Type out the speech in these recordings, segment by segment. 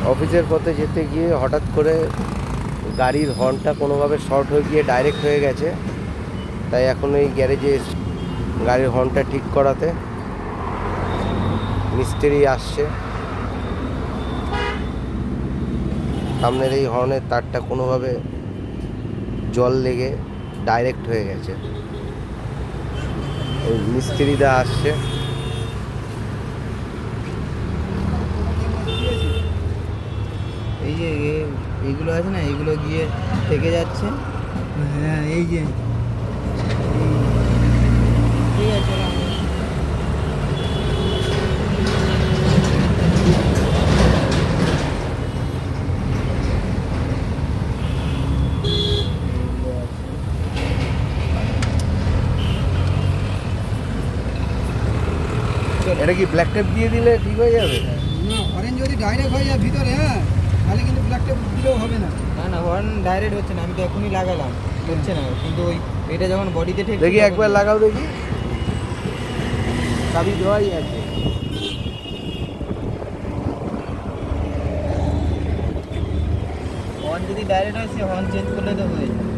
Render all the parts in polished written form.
অফিসের পথে যেতে গিয়ে হঠাৎ করে গাড়ির হর্নটা কোনোভাবে শর্ট হয়ে গিয়ে ডাইরেক্ট হয়ে গেছে, তাই এখন এই গ্যারেজে গাড়ির হর্নটা ঠিক করাতে মিস্ত্রি আসছে। সামনের এই হর্নের তারটা কোনোভাবে জল লেগে ডাইরেক্ট হয়ে গেছে, ওই মিস্ত্রিটা আসছে। এই যে এইগুলো আছে না, এইগুলো গিয়ে থেকে যাচ্ছে। হ্যাঁ এই যে ঠিক আছে। এটা কি ব্ল্যাক টেপ দিয়ে দিলে ঠিক হয়ে যাবে? না, অরেঞ্জ যদি ডাইরেক্ট হয়ে যায় ভিতরে, হ্যাঁ, তাহলে কিন্তু ব্ল্যাক টেপ দিলেও হবে না। না না, হর্ন ডাইরেক্ট হচ্ছে না, আমি তো এখনই লাগালাম, হচ্ছে না। কিন্তু ওই এটা যখন বডিতে ঠিক দেখি একবার লাগাও দেখি, চাবি দেওয়াই আছে। হর্ন যদি ডাইরেক্ট হয়, সে হর্ন চেঞ্জ করলে তো হয়ে যায়।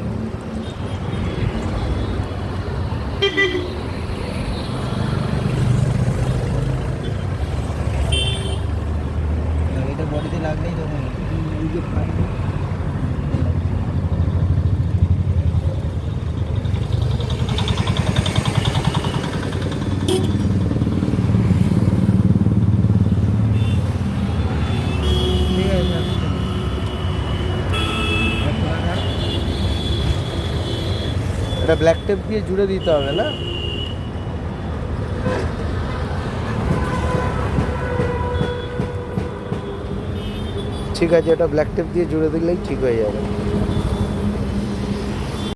এটা বডিতে লাগলেই তখন ঠিক আছে। এটা ব্ল্যাক টেপ দিয়ে জুড়ে দিতে হবে না? ঠিক আছে, এটা ব্ল্যাক টেপ দিয়ে জুড়ে দিলেই ঠিক হয়ে যাবে।